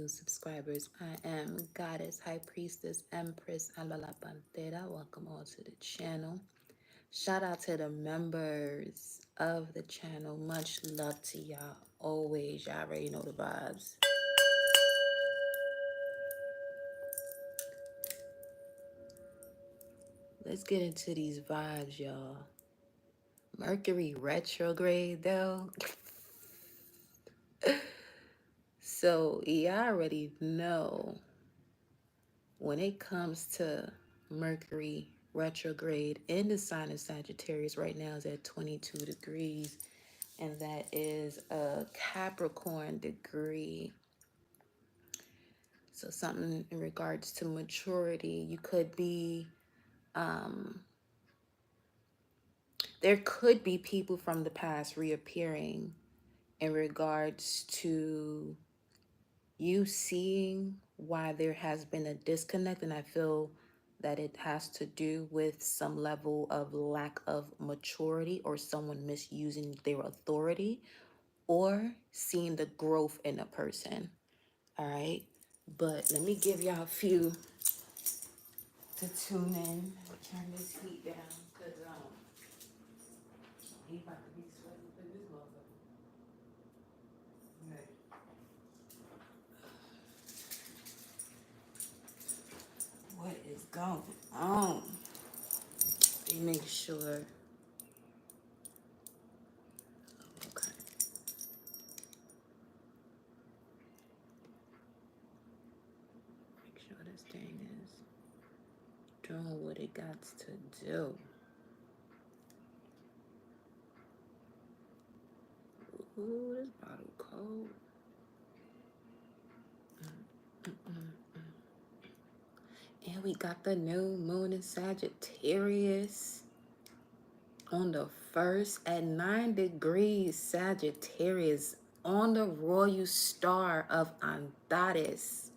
new subscribers. I am Goddess, High Priestess, Empress, Alola Pantera. Welcome all to the channel. Shout out to the members of the channel. Much love to y'all. Always, y'all already know the vibes. Let's get into these vibes, y'all. Mercury retrograde, though. So, y'all already know when it comes to Mercury retrograde in the sign of Sagittarius, right now is at 22 degrees, and that is a Capricorn degree. So something in regards to maturity, you could be, there could be people from the past reappearing in regards to you seeing why there has been a disconnect. And I feel that it has to do with some level of lack of maturity or someone misusing their authority or seeing the growth in a person. All right. But let me give y'all a few to tune in. Turn this heat down because he about to be sweating through this motherfucker. Right. What is going on? Let me make sure. Okay. Make sure this thing is doing what it got to do. Ooh, this bottle cold. And we got the new moon in Sagittarius on the 1st at 9 degrees Sagittarius on the royal star of Antares.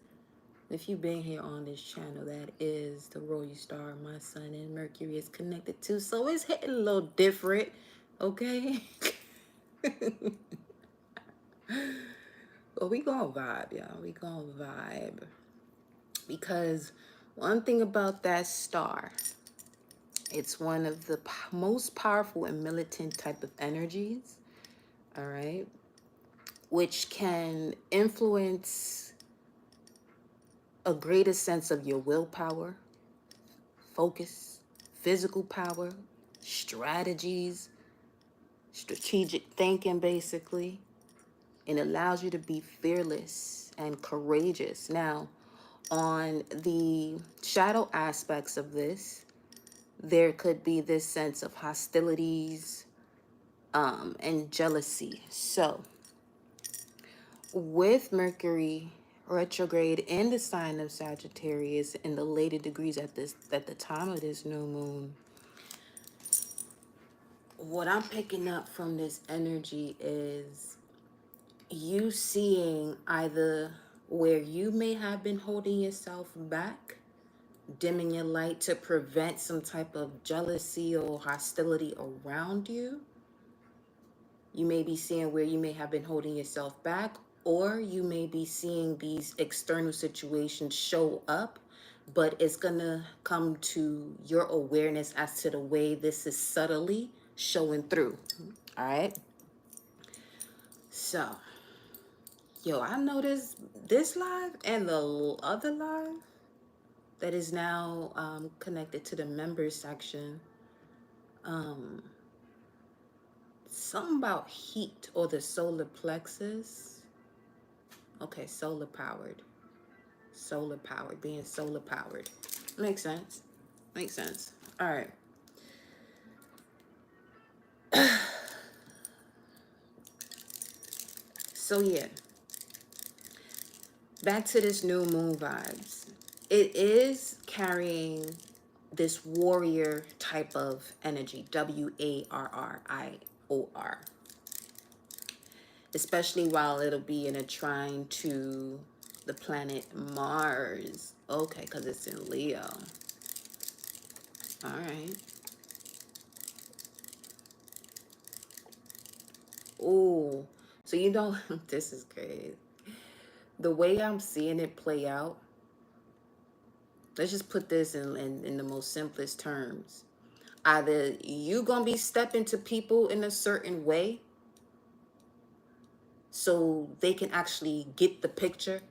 If you've been here on this channel, that is the royal star my sun and Mercury is connected to. So it's hitting a little different, okay? But we gonna vibe, y'all. We gonna vibe. Because one thing about that star, it's one of the most powerful and militant type of energies, all right? Which can influence a greater sense of your willpower, focus, physical power, strategies, strategic thinking, basically. It allows you to be fearless and courageous. Now, on the shadow aspects of this, there could be this sense of hostilities and jealousy. So, with Mercury retrograde in the sign of Sagittarius in the later degrees at the time of this new moon, what I'm picking up from this energy is you seeing either where you may have been holding yourself back, dimming your light to prevent some type of jealousy or hostility around you. You may be seeing where you may have been holding yourself back, or you may be seeing these external situations show up, but it's gonna come to your awareness as to the way this is subtly showing through. All right. So, yo, I know this live and the other live that is now connected to the members section. Something about heat or the solar plexus. Okay, solar powered. Solar powered, being solar powered. Makes sense. Makes sense. All right. So yeah, back to this new moon vibes. It is carrying this warrior type of energy, Warrior, especially while it'll be in a trine to the planet Mars. Okay, because it's in Leo. All right. Oh, so you know, this is great. the way I'm seeing it play out, let's just put this in the most simplest terms. Either you gonna be stepping to people in a certain way so they can actually get the picture.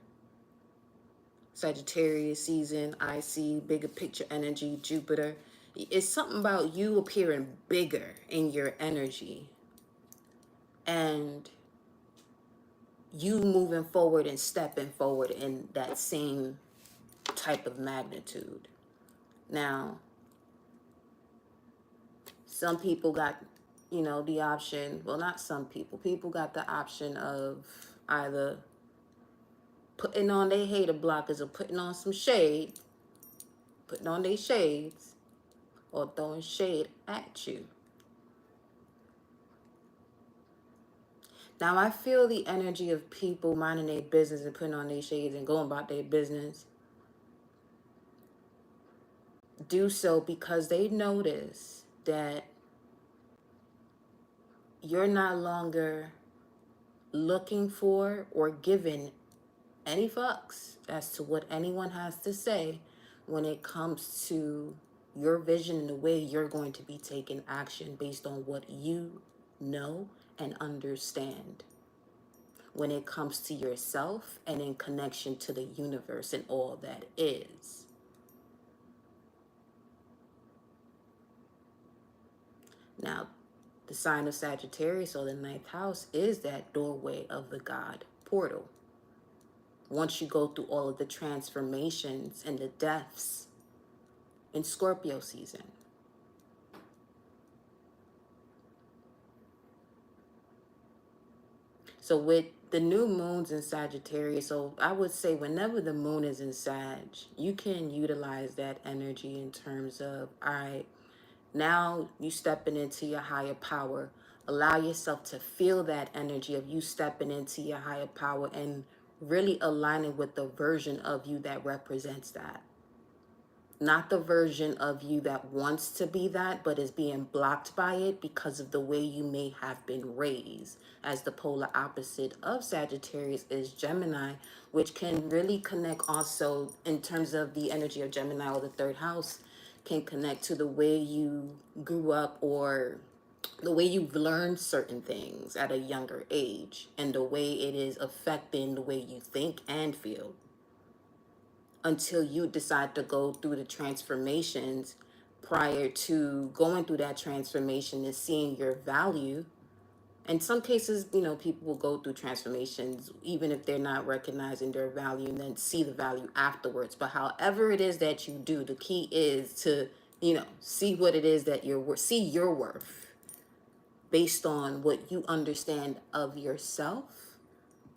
Sagittarius season, I see bigger picture energy, Jupiter. It's something about you appearing bigger in your energy and you moving forward and stepping forward in that same type of magnitude. Now, some people got, the option, well, not some people got the option of either putting on their hater blockers or putting on some shade, putting on their shades, or throwing shade at you. Now, I feel the energy of people minding their business and putting on their shades and going about their business do so because they notice that you're not longer looking for or giving any fucks as to what anyone has to say when it comes to your vision and the way you're going to be taking action based on what you know and understand when it comes to yourself and in connection to the universe and all that is. Now, the sign of Sagittarius, or the ninth house, is that doorway of the God portal. Once you go through all of the transformations and the deaths in Scorpio season. So with the new moons in Sagittarius, so I would say whenever the moon is in Sag, you can utilize that energy in terms of, all right, now you stepping into your higher power. Allow yourself to feel that energy of you stepping into your higher power and really aligning with the version of you that represents that. Not the version of you that wants to be that, but is being blocked by it because of the way you may have been raised. As the polar opposite of Sagittarius is Gemini, which can really connect also in terms of the energy of Gemini, or the third house, can connect to the way you grew up or the way you've learned certain things at a younger age and the way it is affecting the way you think and feel, until you decide to go through the transformations. Prior to going through that transformation and seeing your value. In some cases, people will go through transformations even if they're not recognizing their value and then see the value afterwards. But however it is that you do, the key is to, see what it is that see your worth based on what you understand of yourself,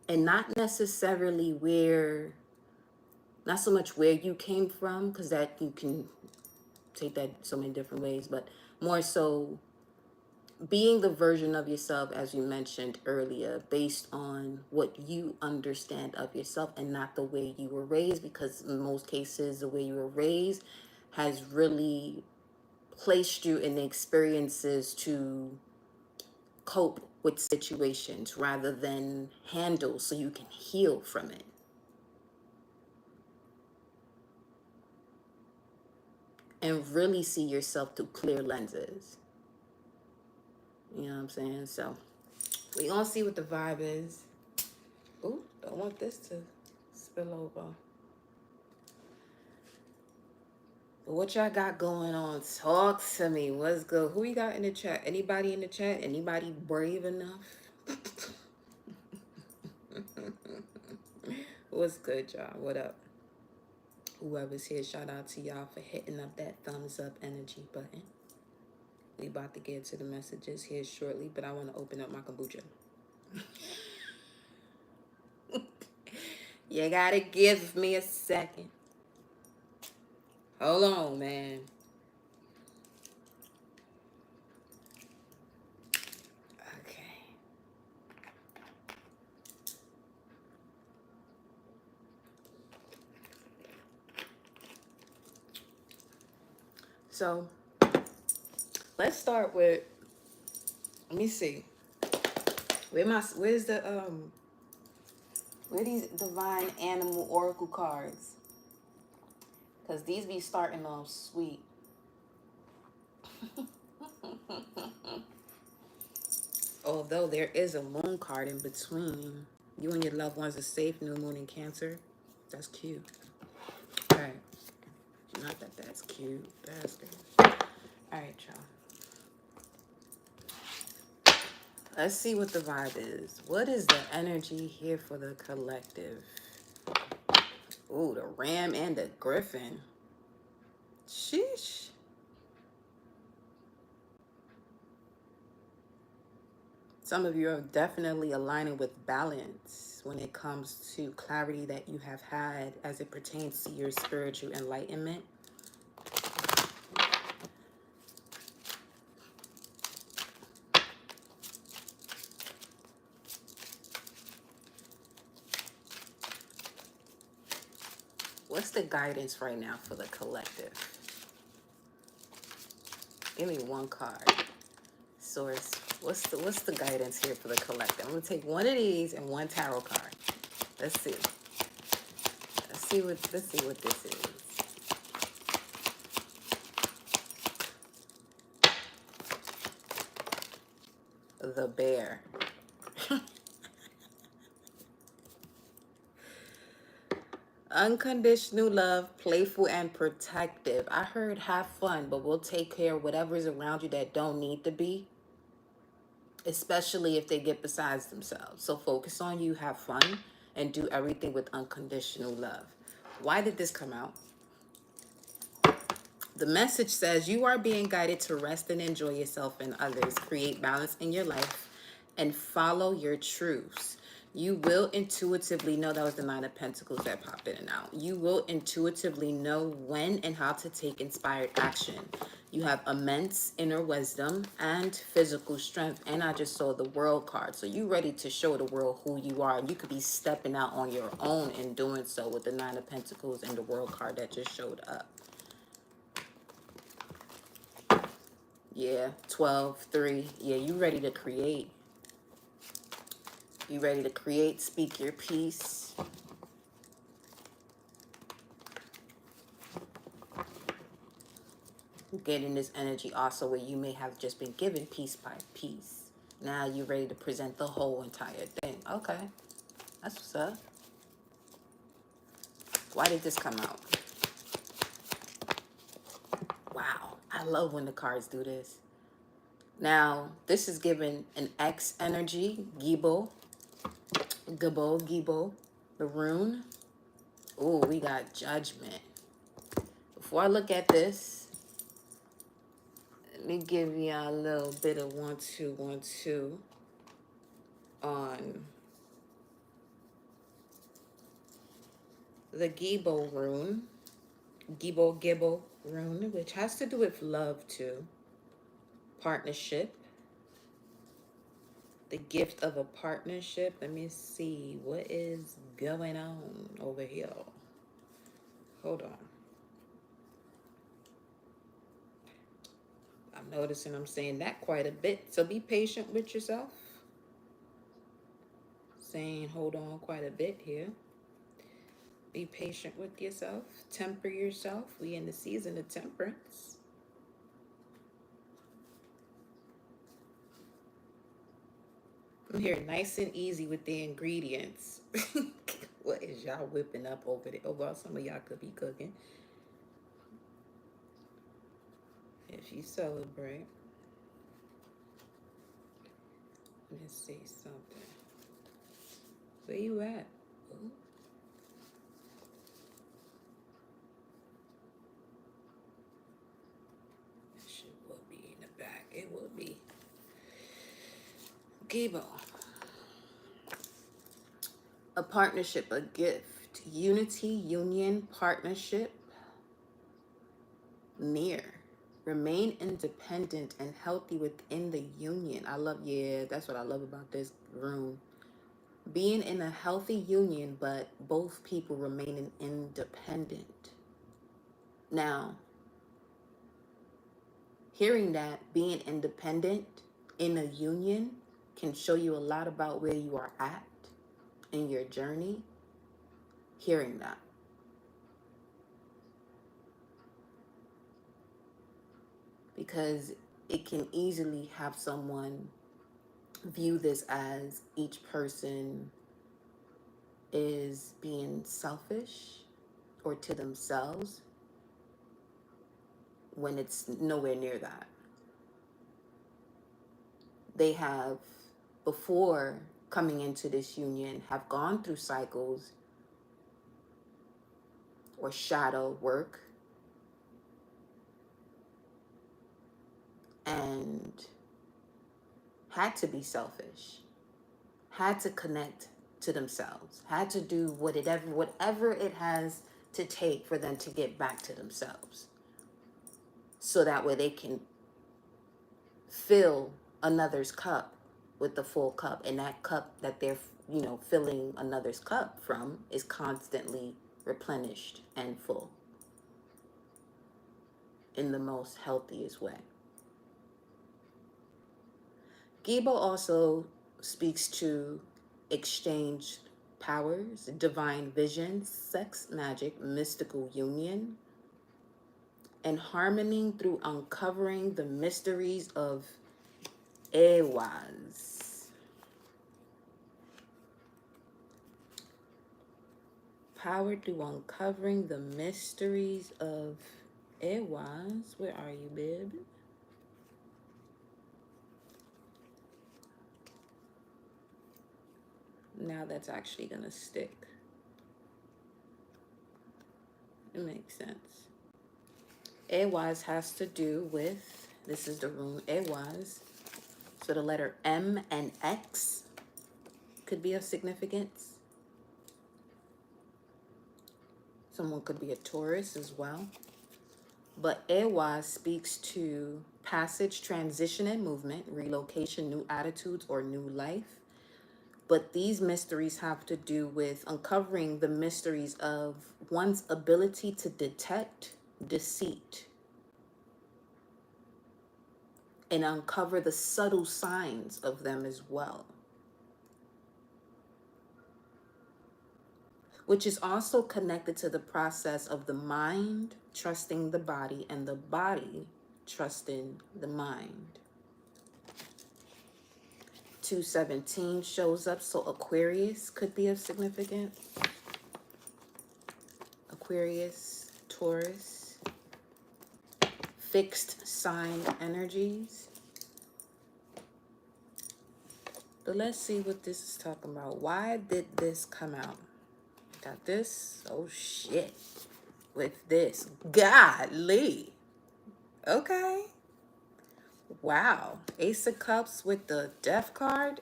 and not necessarily not so much where you came from, because that you can take that so many different ways, but more so being the version of yourself, as you mentioned earlier, based on what you understand of yourself and not the way you were raised, because in most cases, the way you were raised has really placed you in the experiences to cope with situations rather than handle so you can heal from it. And really see yourself through clear lenses. You know what I'm saying? So we gonna see what the vibe is. Ooh, don't want this to spill over. But what y'all got going on? Talk to me. What's good? Who we got in the chat? Anybody in the chat? Anybody brave enough? What's good, y'all? What up? Whoever's here, shout out to y'all for hitting up that thumbs up energy button. We about to get to the messages here shortly, but I want to open up my kombucha. You gotta give me a second. Hold on, man. Okay. So let's start with, let me see. Where's the Where these divine animal oracle cards? Because these be starting off sweet. Although there is a moon card in between. You and your loved ones are safe, new moon in Cancer. That's cute. All right. Not that that's cute. That's good. All right, y'all. Let's see what the vibe is. What is the energy here for the collective? Ooh, the ram and the griffin. Sheesh. Some of you are definitely aligning with balance when it comes to clarity that you have had as it pertains to your spiritual enlightenment. What's the guidance right now for the collective? Give me one card. Source, what's the guidance here for the collective? I'm gonna take one of these and one tarot card. Let's see. Let's see what this is. The bear. Unconditional love, playful and protective. I heard have fun, but we'll take care of whatever's around you that don't need to be, especially if they get besides themselves. So focus on you, have fun, and do everything with unconditional love. Why did this come out? The message says you are being guided to rest and enjoy yourself and others, create balance in your life, and follow your truths. You will intuitively know, that was the Nine of Pentacles that popped in and out. You will intuitively know when and how to take inspired action. You have immense inner wisdom and physical strength. And I just saw the World card. So you ready to show the world who you are. You could be stepping out on your own and doing so with the Nine of Pentacles and the World card that just showed up. Yeah, 12, 3. Yeah, you ready to create. You ready to create, speak your piece. Getting this energy also where you may have just been given piece by piece. Now you're ready to present the whole entire thing. Okay, that's what's up. Why did this come out? Wow, I love when the cards do this. Now, this is given an X energy, Gibo, the rune. Ooh, we got judgment. Before I look at this, let me give you a little bit of 1, 2, 1, 2 on the Gibo rune. Gibo rune, which has to do with love too. Partnership. The gift of a partnership. Let me see what is going on over here. Hold on. I'm noticing I'm saying that quite a bit. So be patient with yourself. Saying hold on quite a bit here. Be patient with yourself. Temper yourself. We in the season of temperance. I'm here nice and easy with the ingredients. What is y'all whipping up over there? Oh, well, some of y'all could be cooking. If you celebrate. Let me see something. Where you at? Ooh. That shit will be in the back. It will be. Gibo. A partnership, a gift, unity, union, partnership, near. Remain independent and healthy within the union. I love, yeah, that's what I love about this room. Being in a healthy union, but both people remaining independent. Now, hearing that being independent in a union can show you a lot about where you are at in your journey hearing that. Because it can easily have someone view this as each person is being selfish or to themselves, when it's nowhere near that. They have, before coming into this union, have gone through cycles or shadow work and had to be selfish, had to connect to themselves, had to do whatever it has to take for them to get back to themselves, so that way they can fill another's cup with the full cup, and that cup that they're filling another's cup from is constantly replenished and full in the most healthiest way. Gibo also speaks to exchange powers, divine vision, sex magic, mystical union, and harmony through uncovering the mysteries of Ewas. Power through uncovering the mysteries of Ewas. Where are you, babe? Now that's actually gonna stick. It makes sense. Ewas has to do with, this is the rune Ewas. So the letter M and X could be of significance. Someone could be a Taurus as well. But Ewas speaks to passage, transition, and movement, relocation, new attitudes, or new life. But these mysteries have to do with uncovering the mysteries of one's ability to detect deceit and uncover the subtle signs of them as well. Which is also connected to the process of the mind trusting the body and the body trusting the mind. 217 shows up, so Aquarius could be of significance. Aquarius, Taurus, fixed sign energies. But let's see what this is talking about. Why did this come out? Got this. Oh shit. With this. Golly. Okay. Wow. Ace of Cups with the Death card.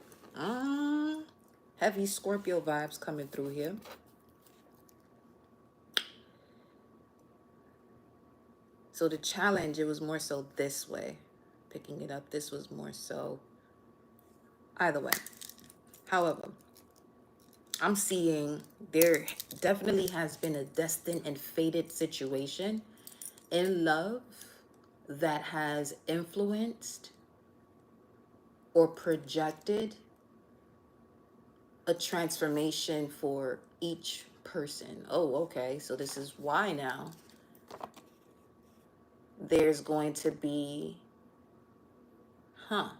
Heavy Scorpio vibes coming through here. So the challenge, it was more so this way. Picking it up, this was more so either way. However, I'm seeing there definitely has been a destined and fated situation in love that has influenced or projected a transformation for each person. Oh, okay. So this is why now there's going to be, a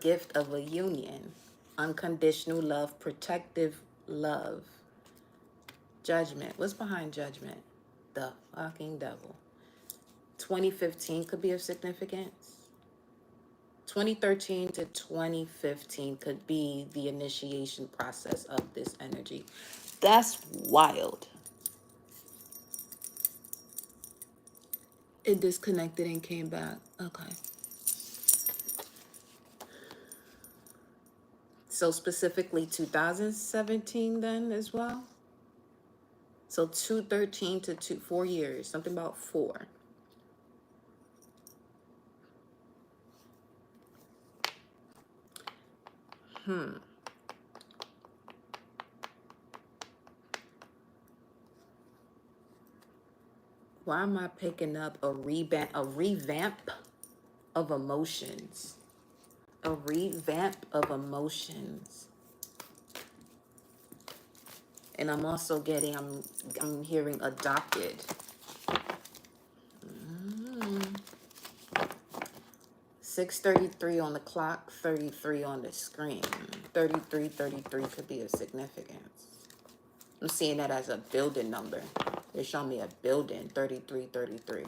gift of a union, unconditional love, protective love, judgment. What's behind judgment? The fucking devil. 2015 could be of significance. 2013 to 2015 could be the initiation process of this energy. That's wild. It disconnected and came back. Okay. So specifically 2017 then as well. So 213 to 4 years, something about 4. Why am I picking up a revamp of emotions? A revamp of emotions. And I'm also getting, I'm hearing adopted. 6:33 on the clock, 33 on the screen. 33 could be a significance. I'm seeing that as a building number. They're showing me a building, 33.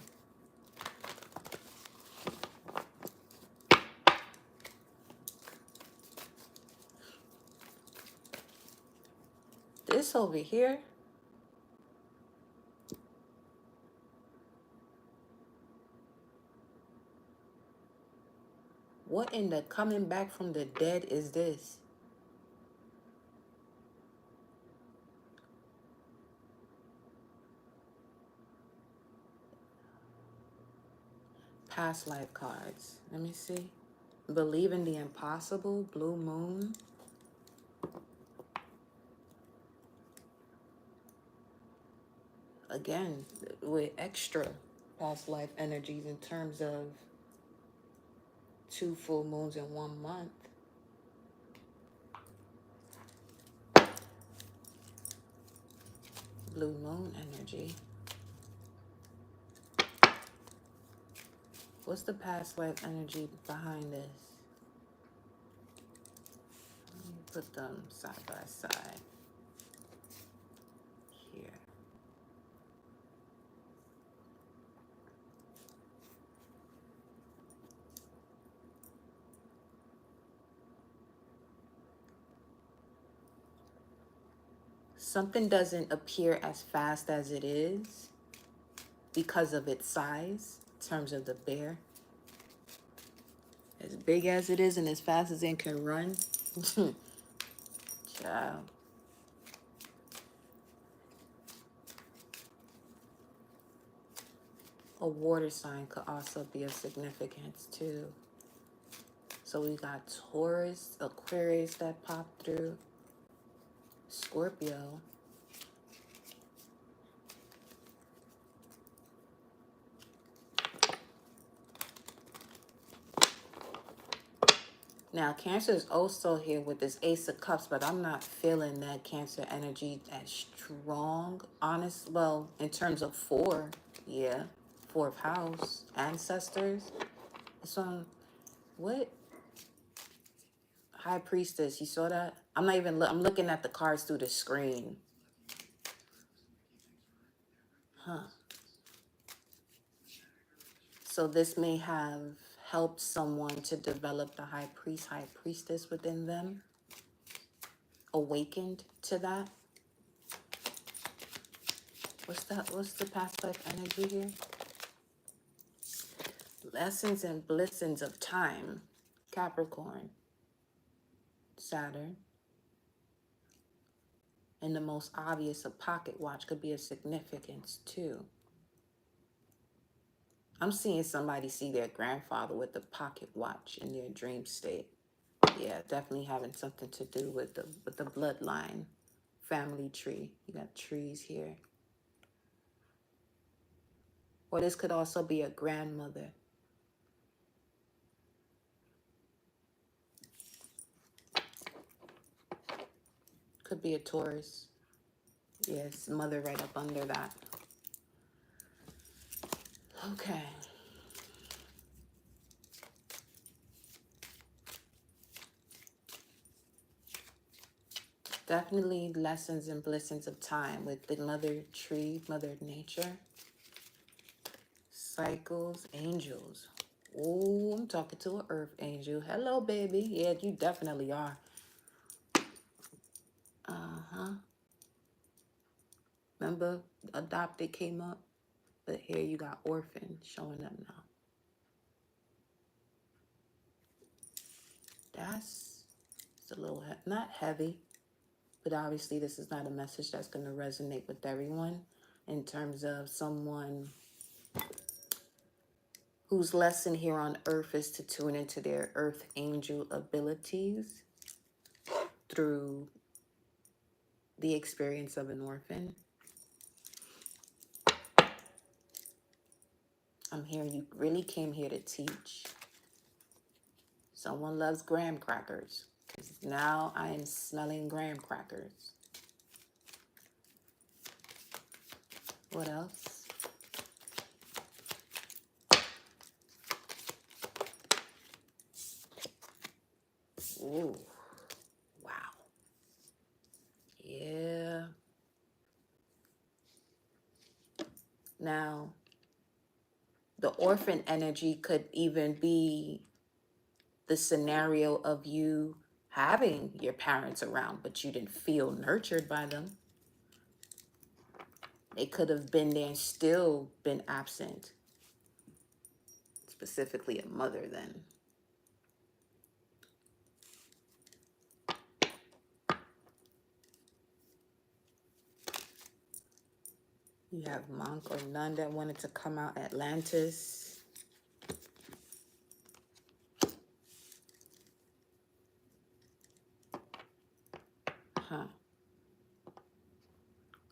This over here, what in the coming back from the dead is this? Past life cards. Let me see. Believe in the impossible, blue moon. Again, with extra past life energies in terms of 2 full moons in 1 month. Blue moon energy. What's the past life energy behind this? Let me put them side by side here. Something doesn't appear as fast as it is because of its size, in terms of the bear. As big as it is and as fast as it can run. Child. A water sign could also be of significance too. So we got Taurus, Aquarius that popped through, Scorpio. Now, Cancer is also here with this Ace of Cups, but I'm not feeling that Cancer energy as strong. Honest, well, in terms of 4, yeah. 4th house, ancestors. It's on, what? High Priestess, you saw that? I'm not even, I'm looking at the cards through the screen. Huh. So this may have helped someone to develop the High Priest, High Priestess within them. Awakened to that. What's that? What's the past life energy here? Lessons and blessings of time. Capricorn. Saturn. And the most obvious, a pocket watch could be of significance too. I'm seeing somebody see their grandfather with the pocket watch in their dream state. Yeah, definitely having something to do with the bloodline, family tree. You got trees here. Or this could also be a grandmother. Could be a Taurus. Yes, mother right up under that. Okay. Definitely lessons and blessings of time with the mother tree, mother nature. Cycles, angels. Oh, I'm talking to an earth angel. Hello, baby. Yeah, you definitely are. Uh-huh. Remember, adopted came up, but here you got orphan showing up now. That's it's a little, not heavy, but obviously this is not a message that's going to resonate with everyone in terms of someone whose lesson here on earth is to tune into their earth angel abilities through the experience of an orphan. I'm hearing you really came here to teach. Someone loves graham crackers, because now I am smelling graham crackers. What else? Ooh, wow. Yeah. Now, the orphan energy could even be the scenario of you having your parents around, but you didn't feel nurtured by them. They could have been there and still been absent, specifically a mother then. You have monk or nun that wanted to come out Atlantis. Huh.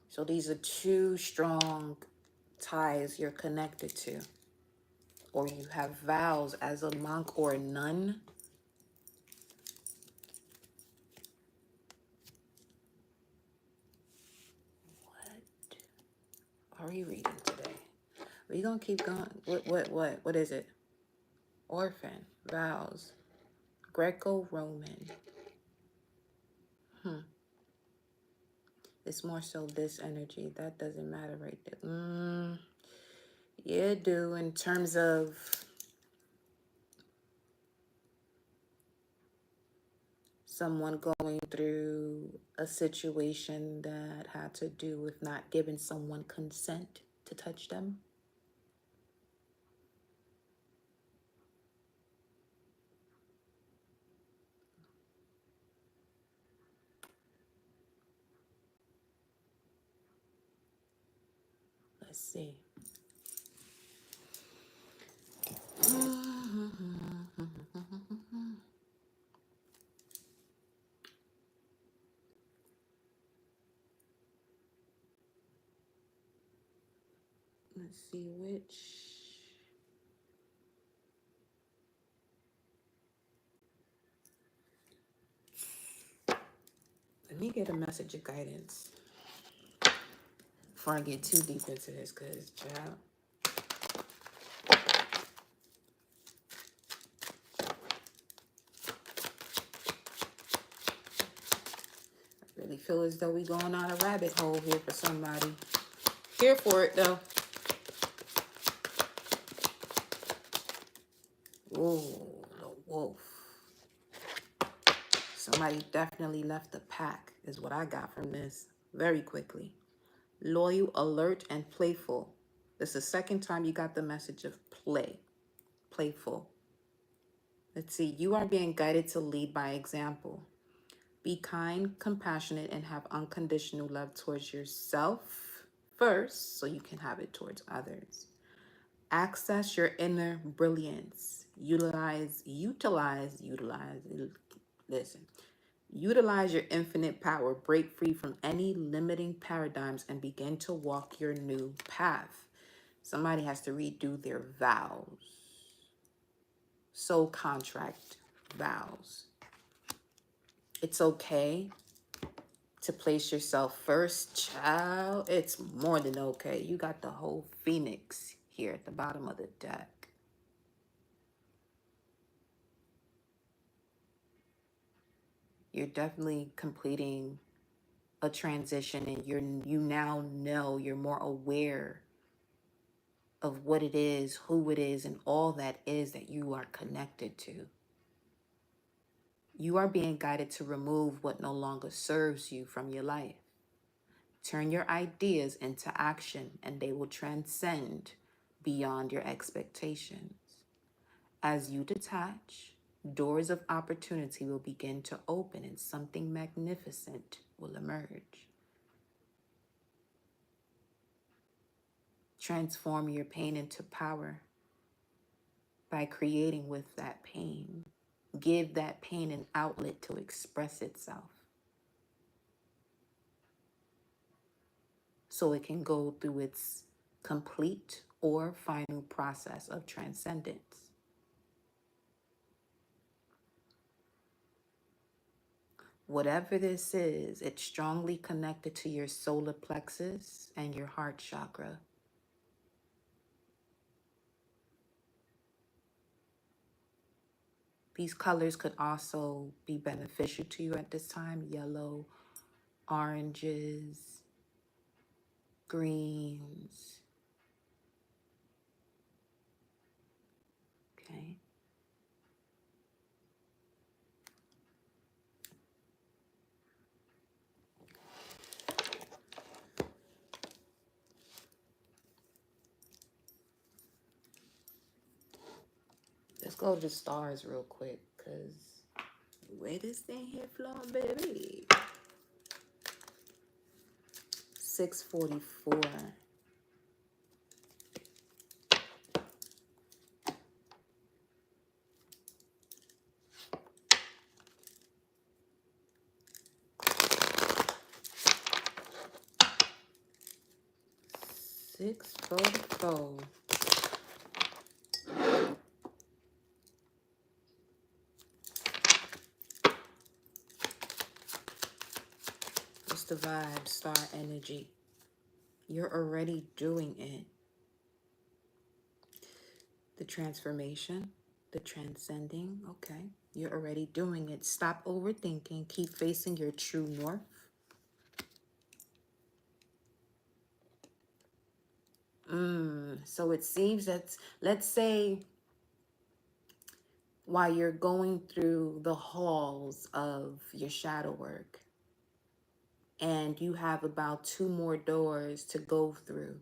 So these are two strong ties you're connected to. Or you have vows as a monk or a nun. What are we reading today? We're gonna keep going. What is it? Orphan, vows, Greco-Roman. It's more so this energy. That doesn't matter right there. Yeah, it do. In terms of someone going through a situation that had to do with not giving someone consent to touch them. Let's see. Let's see which. Let me get a message of guidance before I get too deep into this, because, child, I really feel as though we going on a rabbit hole here for somebody. Here for it, though. Ooh, the wolf. Somebody definitely left the pack, is what I got from this very quickly. Loyal, alert, and playful. This is the second time you got the message of play. Playful. Let's see. You are being guided to lead by example. Be kind, compassionate, and have unconditional love towards yourself first so you can have it towards others. Access your inner brilliance. Utilize your infinite power. Break free from any limiting paradigms and begin to walk your new path. Somebody has to redo their vows. Soul contract vows. It's okay to place yourself first, child. It's more than okay. You got the whole phoenix here at the bottom of the deck. You're definitely completing a transition, and you now know, you're more aware of what it is, who it is, and all that is that you are connected to. You are being guided to remove what no longer serves you from your life. Turn your ideas into action, and they will transcend beyond your expectations. As you detach, doors of opportunity will begin to open and something magnificent will emerge. Transform your pain into power by creating with that pain. Give that pain an outlet to express itself so it can go through its complete or final process of transcendence. Whatever this is, it's strongly connected to your solar plexus and your heart chakra. These colors could also be beneficial to you at this time. Yellow, oranges, greens. Okay. Let's go to the stars real quick, because the way this thing here flowing, baby. 644. Six 44. What's the vibe? Star energy. You're already doing it. The transformation, the transcending. Okay. You're already doing it. Stop overthinking. Keep facing your true north. So it seems that, let's say, while you're going through the halls of your shadow work, and you have about 2 more doors to go through,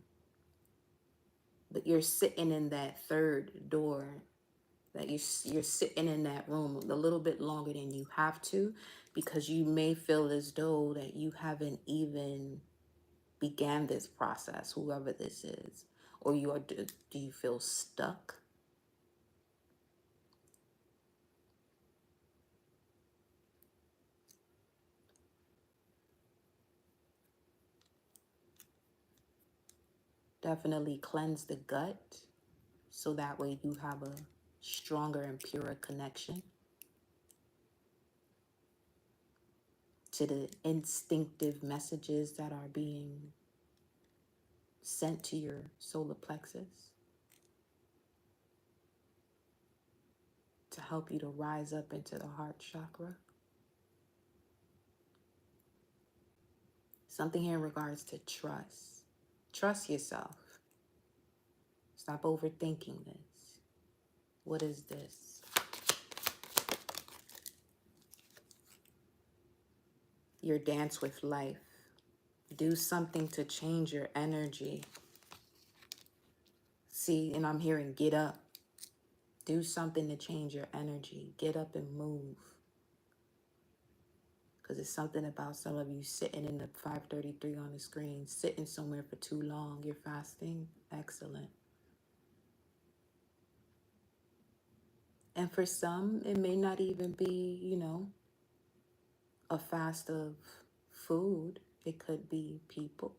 but you're sitting in that third door, that you're sitting in that room a little bit longer than you have to, because you may feel as though that you haven't even began this process, whoever this is, or do you feel stuck? Definitely cleanse the gut, so that way you have a stronger and purer connection to the instinctive messages that are being sent to your solar plexus to help you to rise up into the heart chakra. Something here in regards to trust. Trust yourself. Stop overthinking this. What is this? Your dance with life. Do something to change your energy. See, and I'm hearing get up. Do something to change your energy. Get up and move. Because it's something about some of you sitting in the 533 on the screen, sitting somewhere for too long. You're fasting. Excellent. And for some, it may not even be, a fast of food. It could be people.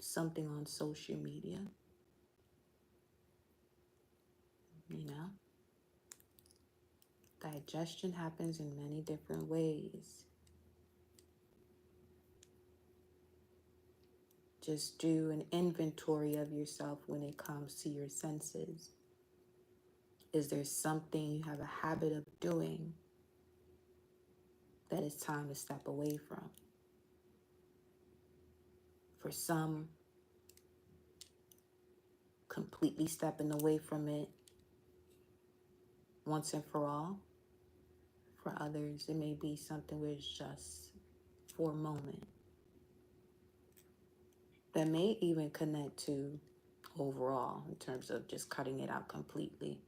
Something on social media. Digestion happens in many different ways. Just do an inventory of yourself when it comes to your senses. Is there something you have a habit of doing that it's time to step away from? For some, completely stepping away from it once and for all. For others, it may be something where it's just for a moment. That may even connect to overall in terms of just cutting it out completely.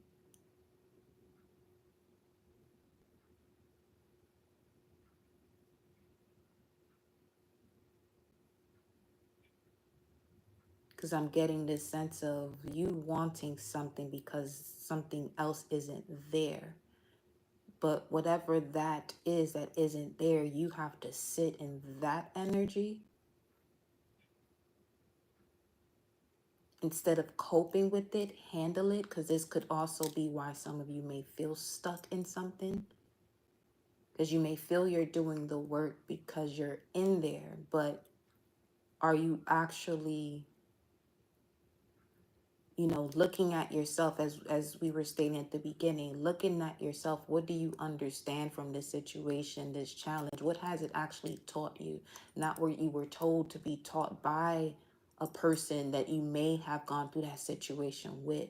Because I'm getting this sense of you wanting something because something else isn't there. But whatever that is that isn't there, you have to sit in that energy instead of coping with it, handle it. Because this could also be why some of you may feel stuck in something. Because you may feel you're doing the work because you're in there, but are you actually, you know, looking at yourself, as we were stating at the beginning, looking at yourself, what do you understand from this situation, this challenge? What has it actually taught you? Not what you were told to be taught by a person that you may have gone through that situation with.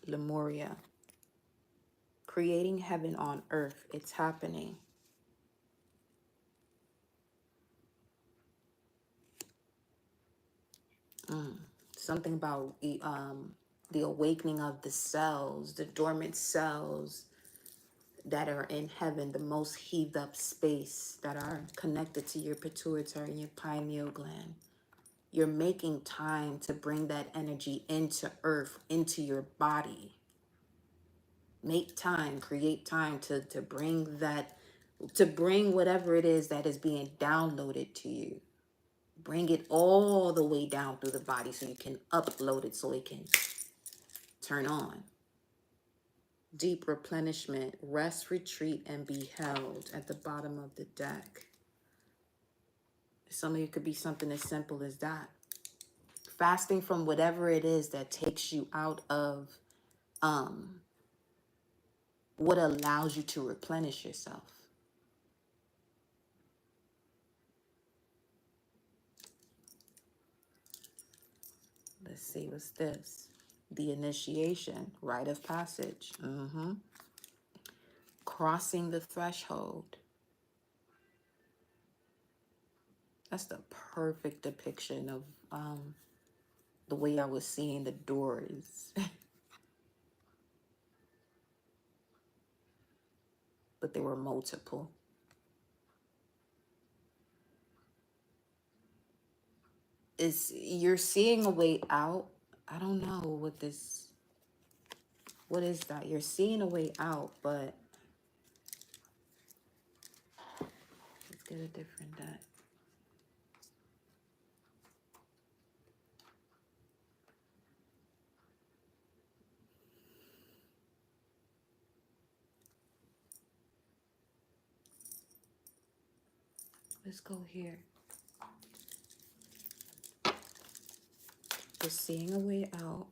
Lemuria. Creating heaven on earth. It's happening. Something about the awakening of the cells, the dormant cells that are in heaven, the most heaved up space, that are connected to your pituitary and your pineal gland. You're making time to bring that energy into earth, into your body. Make time, create time to bring that, to bring whatever it is that is being downloaded to you. Bring it all the way down through the body so you can upload it, so it can turn on. Deep replenishment, rest, retreat, and be held at the bottom of the deck. Some of you could be something as simple as that. Fasting from whatever it is that takes you out of what allows you to replenish yourself. Let's see, what's this? The initiation, rite of passage. Crossing the threshold. That's the perfect depiction of the way I was seeing the doors. But there were multiple. You're seeing a way out. I don't know what is that? You're seeing a way out, but let's get a different deck. Let's go here. You're seeing a way out.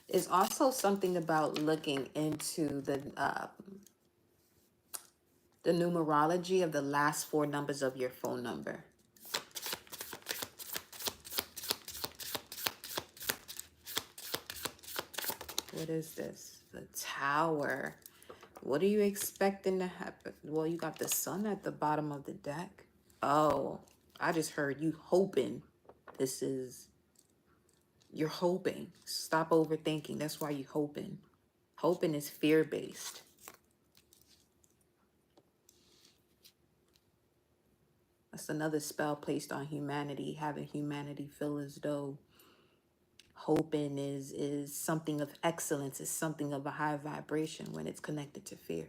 It's also something about looking into the numerology of the last 4 numbers of your phone number. What is this? The Tower. What are you expecting to happen? Well, you got the Sun at the bottom of the deck. Oh, I just heard you hoping. You're hoping. Stop overthinking. That's why you're hoping. Hoping is fear-based. That's another spell placed on humanity, having humanity feel as though hoping is something of excellence, is something of a high vibration when it's connected to fear.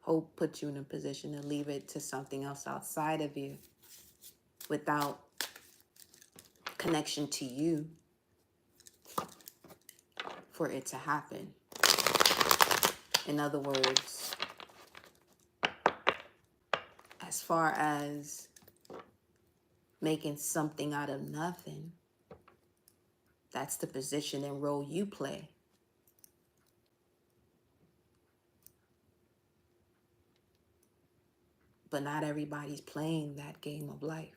Hope puts you in a position to leave it to something else outside of you without connection to you for it to happen. In other words, as far as making something out of nothing, that's the position and role you play. But not everybody's playing that game of life.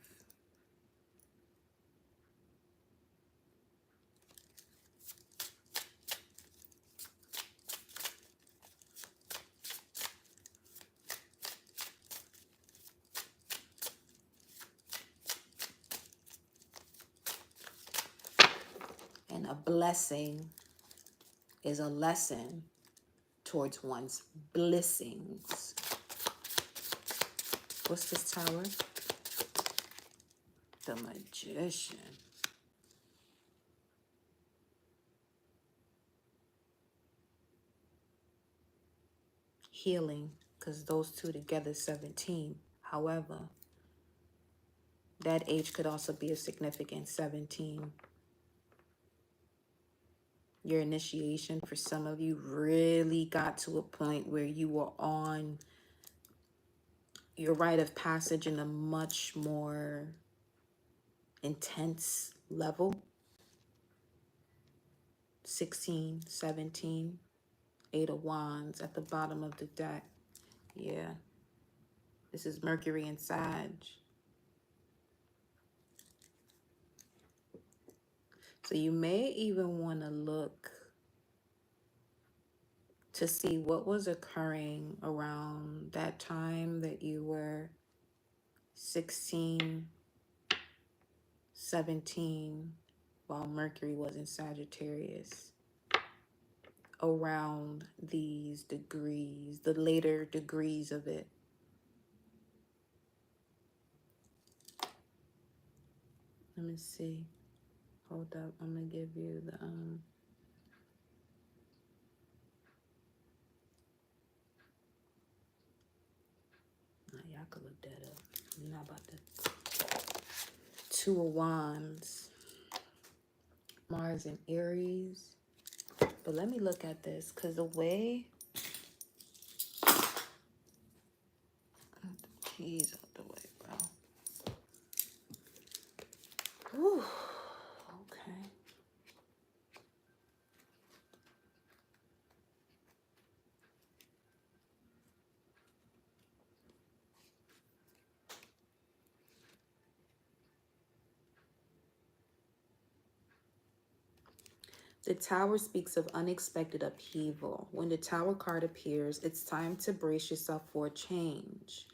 blessing is a lesson towards one's blessings. What's this tower? The Magician. Healing, because those two together 17. However, that age could also be a significant 17. Your initiation for some of you really got to a point where you were on your rite of passage in a much more intense level. 16, 17, 8 of Wands at the bottom of the deck. Yeah. This is Mercury and Sag. So you may even want to look to see what was occurring around that time that you were 16, 17, while Mercury was in Sagittarius. Around these degrees, the later degrees of it. Let me see. Hold up. I'm going to give you the... y'all could look that up. I'm not about to... Two of Wands. Mars and Aries. But let me look at this, because the way... Keys out the way, bro. Whew. Okay. The Tower speaks of unexpected upheaval. When the Tower card appears, it's time to brace yourself for a change.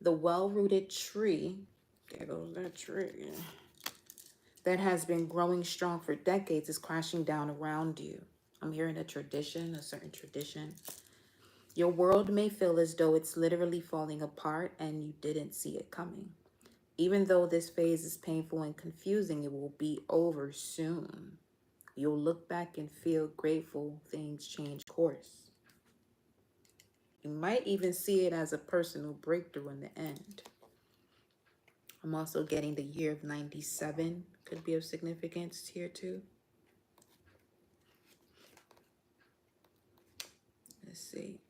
The well-rooted tree, there goes that tree, that has been growing strong for decades is crashing down around you. I'm hearing a tradition, a certain tradition. Your world may feel as though it's literally falling apart and you didn't see it coming. Even though this phase is painful and confusing, it will be over soon. You'll look back and feel grateful things change course. You might even see it as a personal breakthrough in the end. I'm also getting the year of 97 could be of significance here too. Let's see.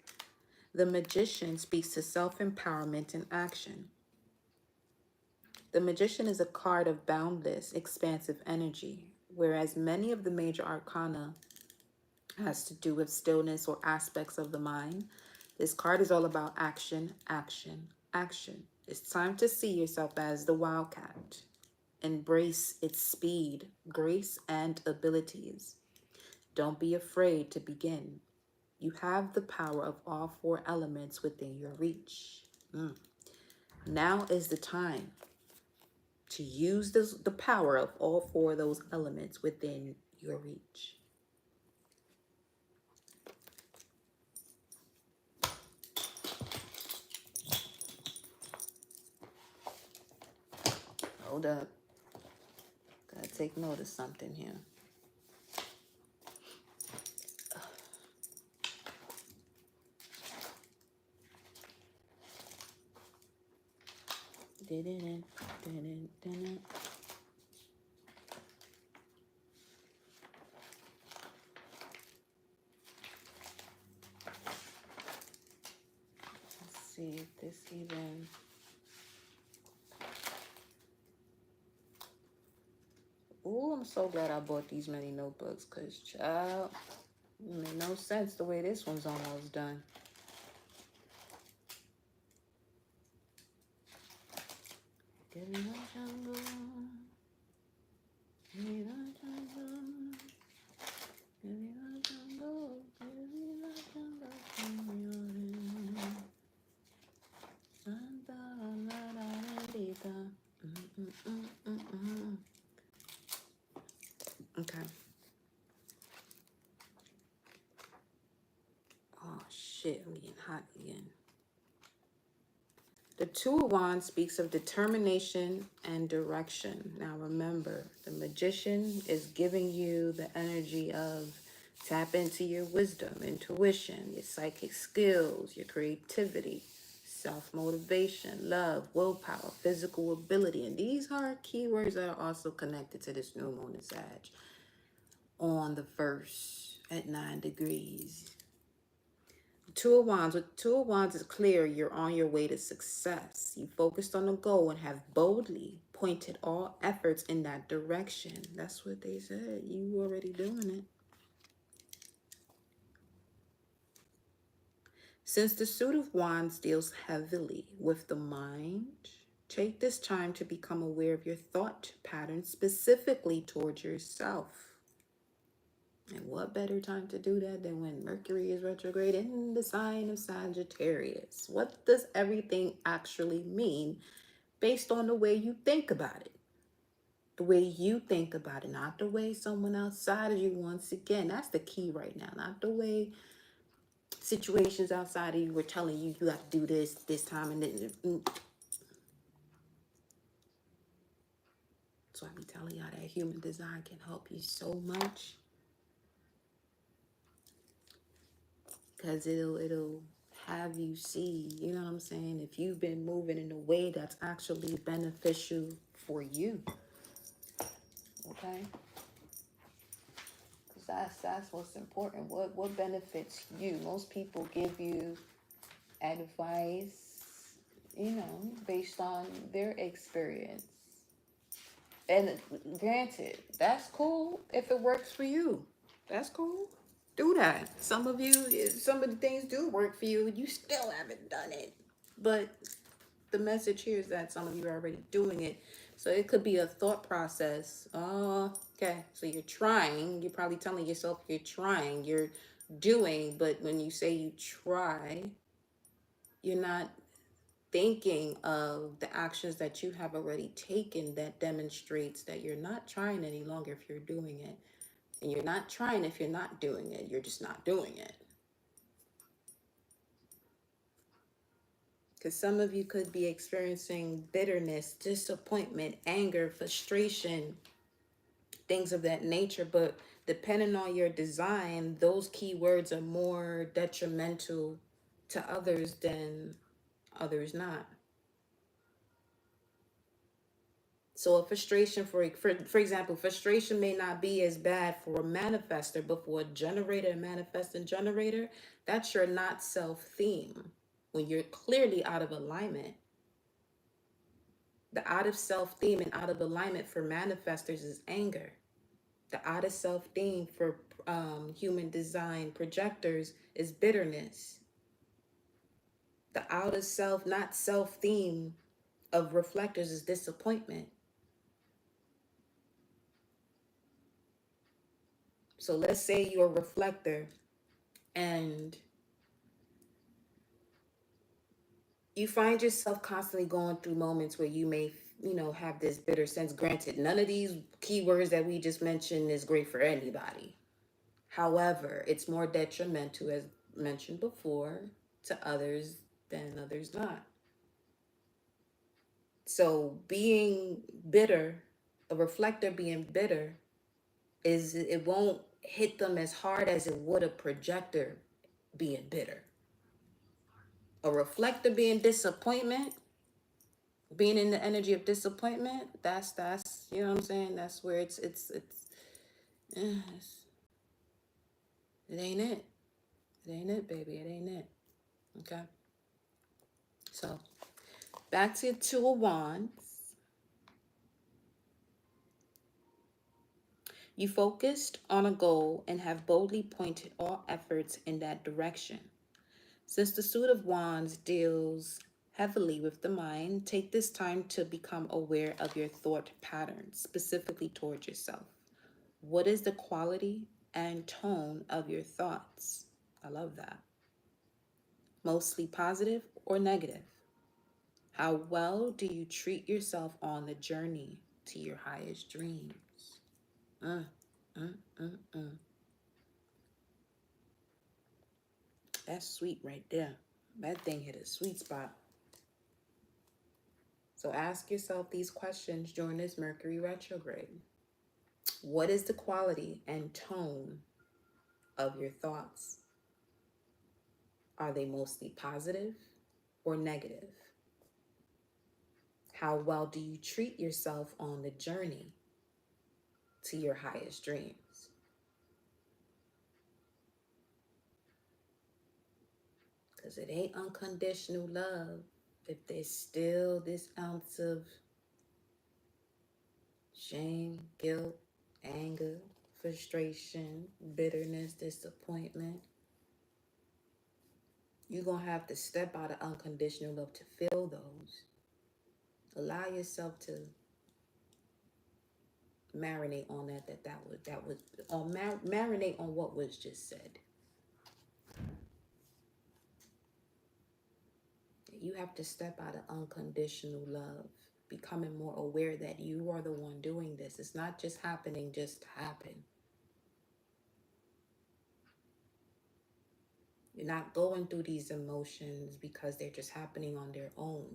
The Magician speaks to self-empowerment and action. The Magician is a card of boundless, expansive energy, whereas many of the major arcana has to do with stillness or aspects of the mind. This card is all about action, action, action. It's time to see yourself as the wildcat. Embrace its speed, grace, and abilities. Don't be afraid to begin. You have the power of all four elements within your reach. Now is the time to use the power of all four of those elements within your reach. Hold up. Gotta take note of something here. Let's see if this even... Oh, I'm so glad I bought these many notebooks, because, child, it made no sense the way this one's almost done. Give me the jungle. Give me the jungle. Give me the jungle. Give me the jungle. Give me the... Okay. Shit, I'm getting hot again. The Two of Wands speaks of determination and direction. Now remember, the Magician is giving you the energy of tap into your wisdom, intuition, your psychic skills, your creativity, self-motivation, love, willpower, physical ability. And these are keywords that are also connected to this new moon in Sag on the 1st at 9 degrees. Two of Wands. With Two of Wands is clear you're on your way to success. You focused on a goal and have boldly pointed all efforts in that direction. That's what they said. You already doing it. Since the Suit of Wands deals heavily with the mind, take this time to become aware of your thought patterns, specifically towards yourself. And what better time to do that than when Mercury is retrograde in the sign of Sagittarius? What does everything actually mean based on the way you think about it? The way you think about it, not the way someone outside of you, once again, that's the key right now. Not the way situations outside of you were telling you, you got to do this time, and then. So I be telling y'all that human design can help you so much. Because it'll have you see, you know what I'm saying, if you've been moving in a way that's actually beneficial for you. Okay? Because that's what's important. What benefits you? Most people give you advice, you know, based on their experience. And granted, that's cool if it works for you. That's cool. Do that. Some of the things do work for you. You still haven't done it. But the message here is that some of you are already doing it. So it could be a thought process. Oh, okay. So you're trying. You're probably telling yourself you're trying. You're doing. But when you say you try, you're not thinking of the actions that you have already taken that demonstrates that you're not trying any longer if you're doing it. And you're not trying if you're not doing it. You're just not doing it. Because some of you could be experiencing bitterness, disappointment, anger, frustration, things of that nature. But depending on your design, those keywords are more detrimental to others than others not. So a frustration, for example, frustration may not be as bad for a manifester, but for a generator, a manifesting generator, that's your not self theme. When you're clearly out of alignment. The out of self theme and out of alignment for manifestors is anger. The out of self theme for human design projectors is bitterness. The out of self, not self theme of reflectors is disappointment. So let's say you're a reflector and you find yourself constantly going through moments where you may, have this bitter sense. Granted, none of these keywords that we just mentioned is great for anybody. However, it's more detrimental, as mentioned before, to others than others not. So being bitter, a reflector being bitter, it won't hit them as hard as it would a projector being bitter. A reflector being disappointment, being in the energy of disappointment, that's you know what I'm saying? That's where it ain't it. It ain't it, baby. It ain't it. Okay. So back to Two of Wands. You focused on a goal and have boldly pointed all efforts in that direction. Since the Suit of Wands deals heavily with the mind, take this time to become aware of your thought patterns, specifically towards yourself. What is the quality and tone of your thoughts? I love that. Mostly positive or negative? How well do you treat yourself on the journey to your highest dreams? That's sweet right there. That thing hit a sweet spot. So ask yourself these questions during this Mercury retrograde. What is the quality and tone of your thoughts? Are they mostly positive or negative? How well do you treat yourself on the journey to your highest dreams? Because it ain't unconditional love if there's still this ounce of shame, guilt, anger, frustration, bitterness, disappointment. You're going to have to step out of unconditional love to feel those. Allow yourself to marinate on marinate on what was just said. You have to step out of unconditional love, becoming more aware that you are the one doing this. It's not just happening just to happen. You're not going through these emotions because they're just happening on their own.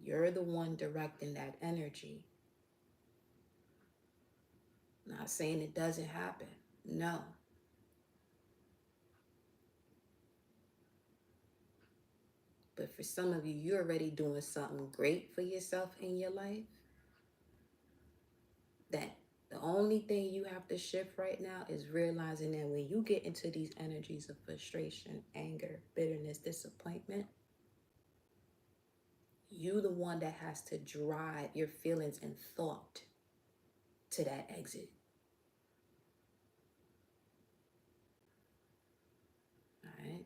You're the one directing that energy. Not saying it doesn't happen. No. But for some of you, you're already doing something great for yourself in your life. That the only thing you have to shift right now is realizing that when you get into these energies of frustration, anger, bitterness, disappointment, you the one that has to drive your feelings and thought to that exit. All right?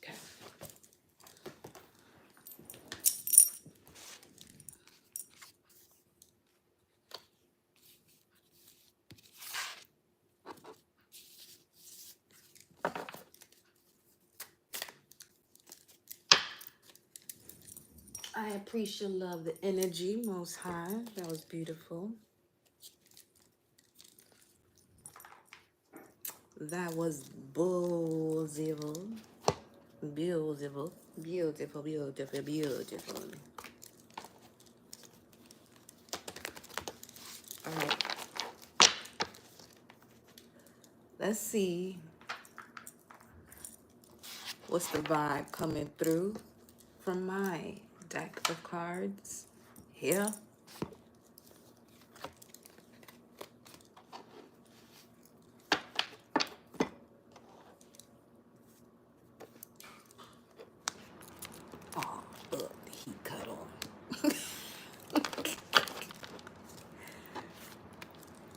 Okay. I appreciate love the energy, Most High. That was beautiful. That was beautiful. Beautiful. Beautiful, beautiful, beautiful. All right. Let's see what's the vibe coming through from my deck of cards here. Oh, look, the heat cut on.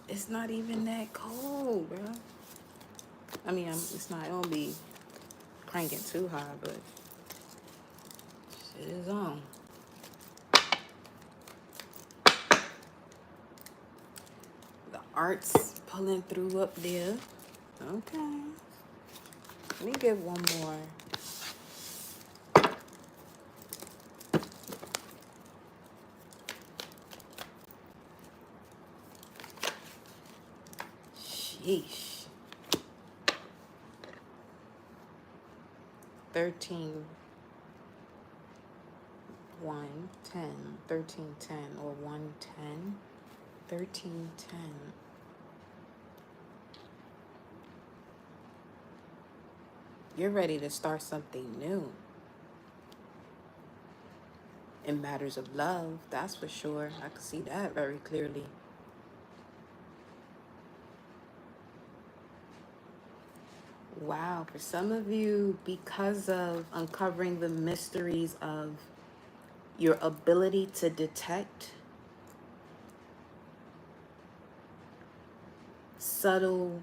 It's not even that cold, bro. I mean, it's not gonna be cranking too high, but shit is on. The art's pulling through up there. Okay. Let me get one more. Sheesh. 13, 1, 10, 13, 10, or 1, 10, 13, 10. You're ready to start something new. In matters of love, that's for sure. I can see that very clearly. Wow, for some of you, because of uncovering the mysteries of your ability to detect subtle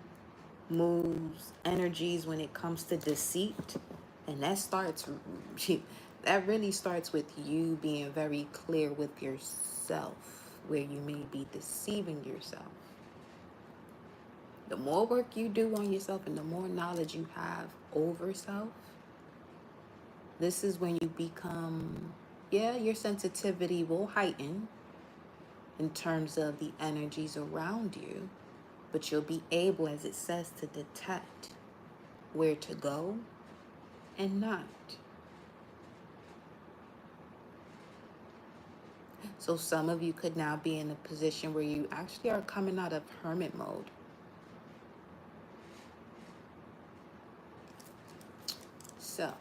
moves, energies when it comes to deceit, and that really starts with you being very clear with yourself, where you may be deceiving yourself. The more work you do on yourself and the more knowledge you have over self, this is when you become, your sensitivity will heighten in terms of the energies around you. But you'll be able, as it says, to detect where to go and not. So some of you could now be in a position where you actually are coming out of hermit mode. So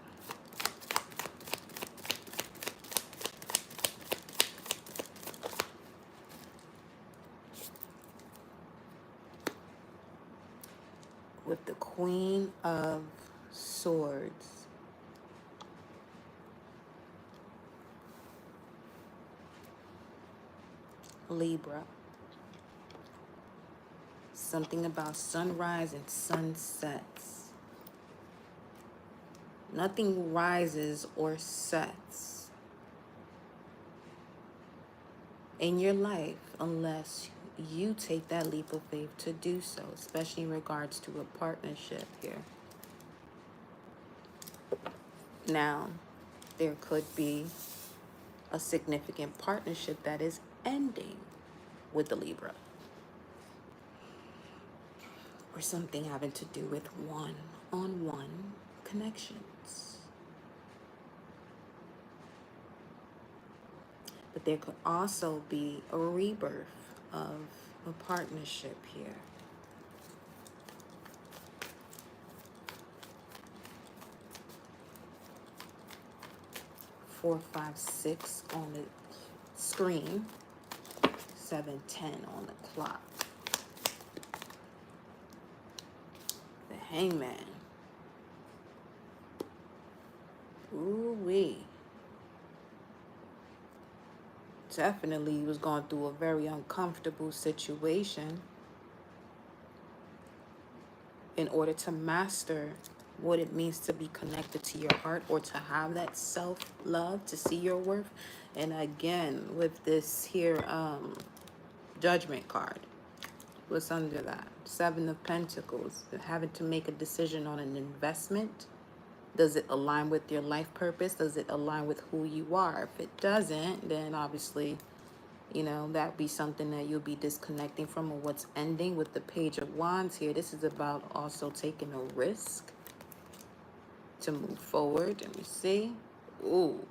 with the Queen of Swords, Libra, something about sunrise and sunsets. Nothing rises or sets in your life unless you take that leap of faith to do so, especially in regards to a partnership here. Now, there could be a significant partnership that is ending with the Libra, or something having to do with one-on-one connections. But there could also be a rebirth of a partnership here. Four, five, six on the screen, 7:10 on the clock. The Hangman. Ooh-wee. Definitely was going through a very uncomfortable situation in order to master what it means to be connected to your heart, or to have that self-love, to see your worth. And again, with this here Judgment card, what's under that? Seven of Pentacles, having to make a decision on an investment. Does it align with your life purpose? Does it align with who you are? If it doesn't, then obviously, you know, that'd be something that you'll be disconnecting from, or what's ending. With the Page of Wands here, this is about also taking a risk to move forward. Let me see. Ooh,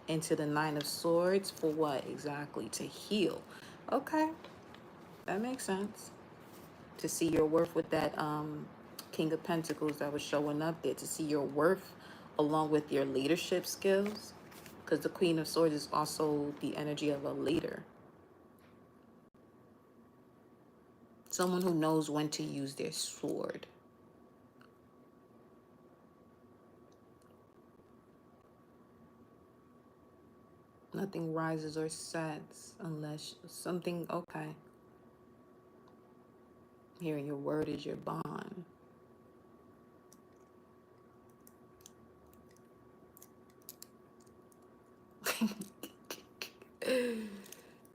into the Nine of Swords. For what exactly? To heal. Okay, that makes sense. To see your worth with that King of Pentacles that was showing up there. To see your worth along with your leadership skills. Because the Queen of Swords is also the energy of a leader. Someone who knows when to use their sword. Nothing rises or sets unless something, okay. Here, your word is your bond.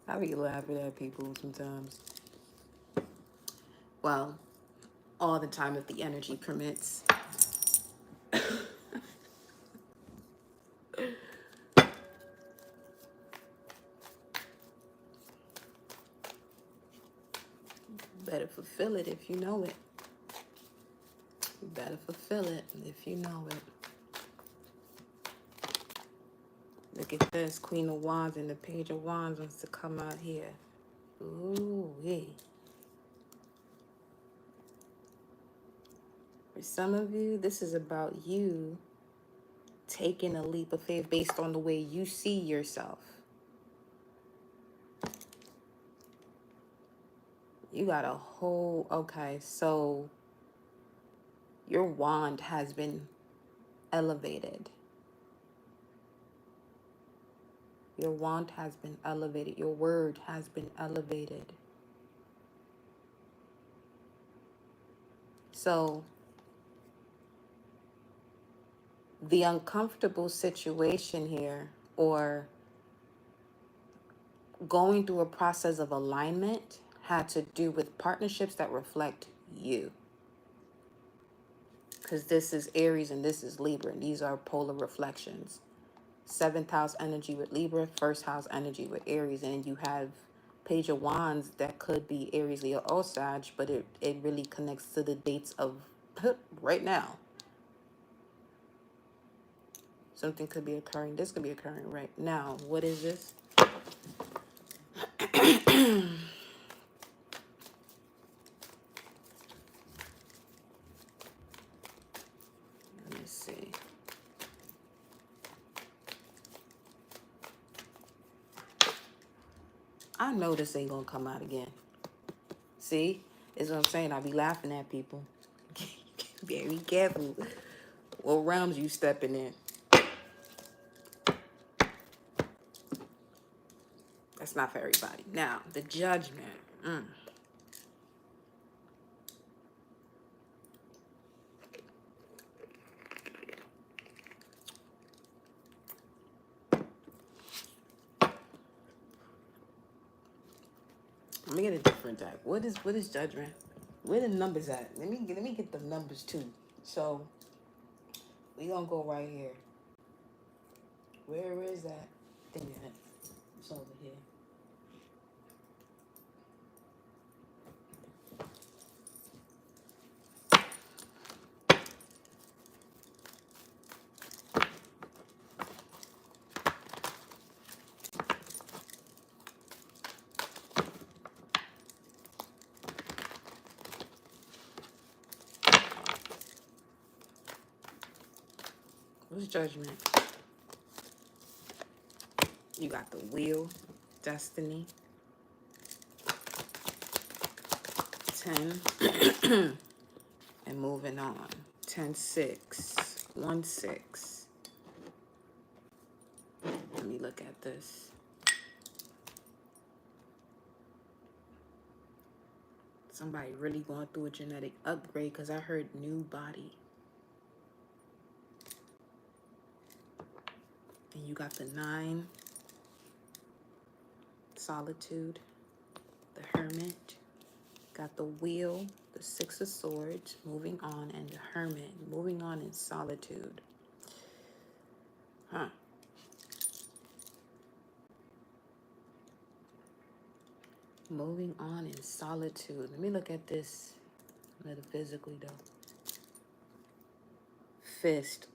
I be laughing at people sometimes. Well, all the time if the energy permits. Better fulfill it if you know it. You better fulfill it if you know it. Look at this. Queen of Wands and the Page of Wands wants to come out here. Ooh-wee. For some of you, this is about you taking a leap of faith based on the way you see yourself. You got a whole, okay, so your wand has been elevated. Your wand has been elevated. Your word has been elevated. So the uncomfortable situation here, or going through a process of alignment, had to do with partnerships that reflect you. Because this is Aries and this is Libra, and these are polar reflections. 7th house energy with Libra, 1st house energy with Aries, and you have Page of Wands, that could be Aries, Leo, or Sag, but it really connects to the dates of right now. Something could be occurring. This could be occurring right now. What is this? Let me see. I know this ain't gonna come out again. See? Is what I'm saying. I be laughing at people. Be careful what realms you stepping in. That's not for everybody. Now, the Judgment. Let me get a different deck. What is Judgment? Where the numbers at? Let me get the numbers too. So we gonna go right here. Where is that thing at? It's over here. What's Judgment? You got the Wheel, Destiny, 10, and moving on. 10, 6, 1, 6. Let me look at this. Somebody really going through a genetic upgrade because I heard new body. And you got the 9, Solitude, the Hermit, got the Wheel, the 6 of Swords, moving on, and the Hermit, moving on in solitude. Huh. Moving on in solitude. Let me look at this metaphysically, though. Fist.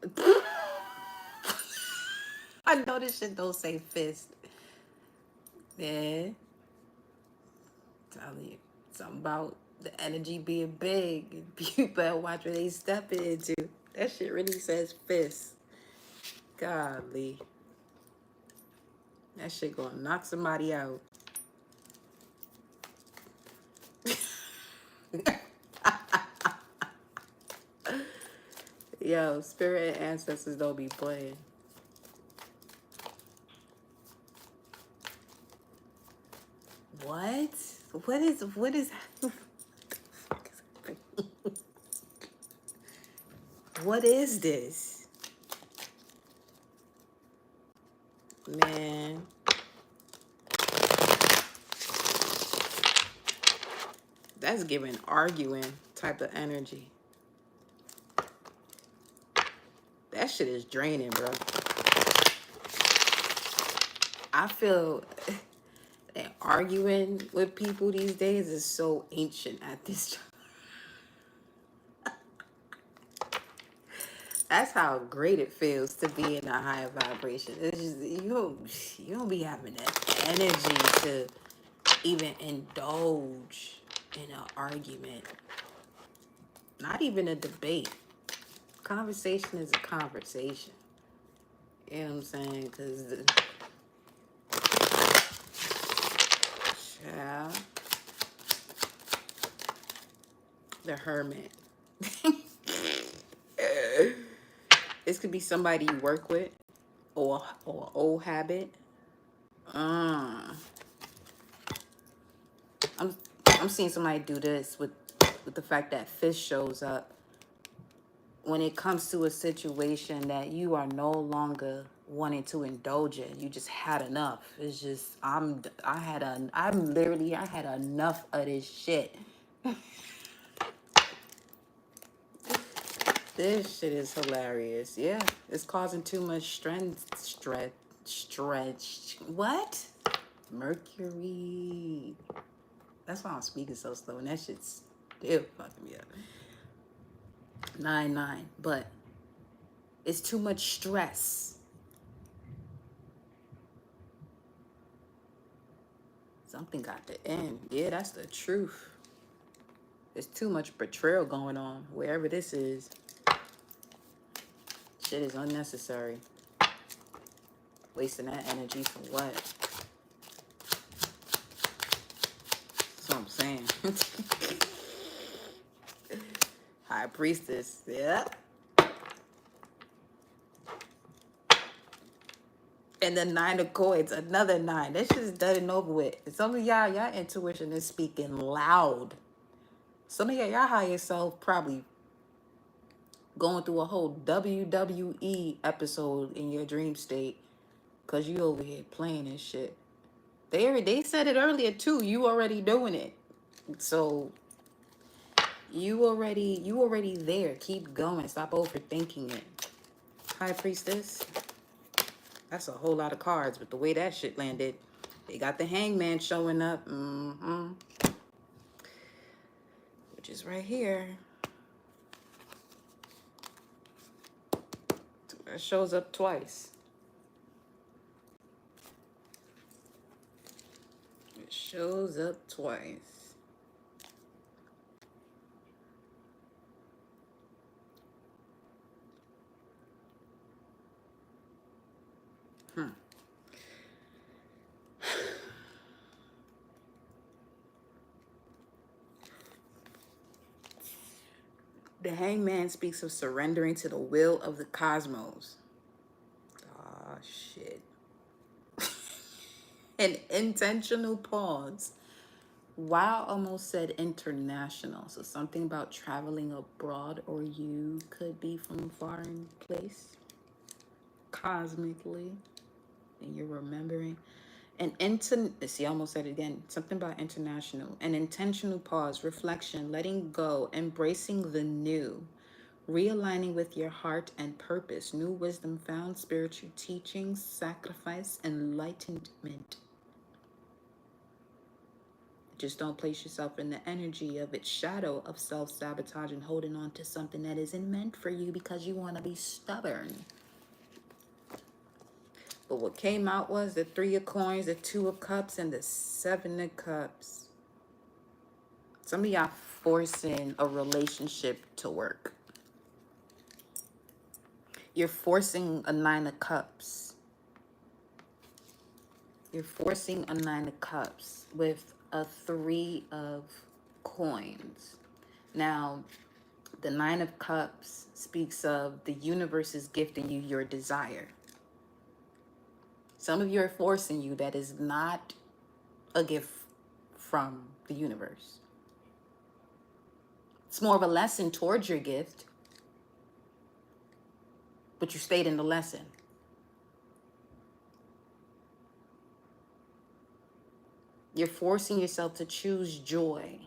I know this shit don't say fist. Yeah. Tell you. Something about the energy being big. You better watch what they step into. That shit really says fist. Golly. That shit gonna knock somebody out. Yo, spirit and ancestors don't be playing. What? What is what is this? Man. That's giving arguing type of energy. That shit is draining, bro. I feel that arguing with people these days is so ancient at this time. That's how great it feels to be in a higher vibration. It's just, you don't be having that energy to even indulge in an argument. Not even a debate. Conversation is a conversation. You know what I'm saying? Because the Hermit. This could be somebody you work with or old habit. I'm seeing somebody do this with the fact that fish shows up when it comes to a situation that you are no longer wanting to indulge in. You just had enough. It's just I had enough of this shit. This shit is hilarious. Yeah, it's causing too much stretch. What? Mercury. That's why I'm speaking so slow, and that shit's still fucking me up. 9-9, but it's too much stress. Something got to end. Yeah, that's the truth. There's too much betrayal going on wherever this is. Shit is unnecessary. Wasting that energy for what? That's what I'm saying. High Priestess. Yeah. And the 9 of Coins, another 9. That shit is done and over with. Some of y'all intuition is speaking loud. Some of y'all higher self probably going through a whole WWE episode in your dream state because you over here playing this shit. They said it earlier too. You already doing it. So you already there. Keep going. Stop overthinking it. High Priestess. That's a whole lot of cards, but the way that shit landed, they got the Hangman showing up. Which is right here. That shows up twice. It shows up twice. The Hangman speaks of surrendering to the will of the cosmos. Ah, shit. An intentional pause. Wow, almost said international. So something about traveling abroad, or you could be from a foreign place cosmically, and you're remembering. See, I almost said it again. Something about international. An intentional pause, reflection, letting go, embracing the new, realigning with your heart and purpose, new wisdom found, spiritual teachings, sacrifice, enlightenment. Just don't place yourself in the energy of its shadow of self-sabotage and holding on to something that isn't meant for you because you want to be stubborn. But what came out was the 3 of Coins, the 2 of Cups, and the 7 of Cups. Some of y'all forcing a relationship to work. You're forcing a 9 of Cups. You're forcing a 9 of Cups with a 3 of Coins. Now, the 9 of Cups speaks of the universe is gifting you your desire. Some of you are forcing you that is not a gift from the universe. It's more of a lesson towards your gift, but you stayed in the lesson. You're forcing yourself to choose joy.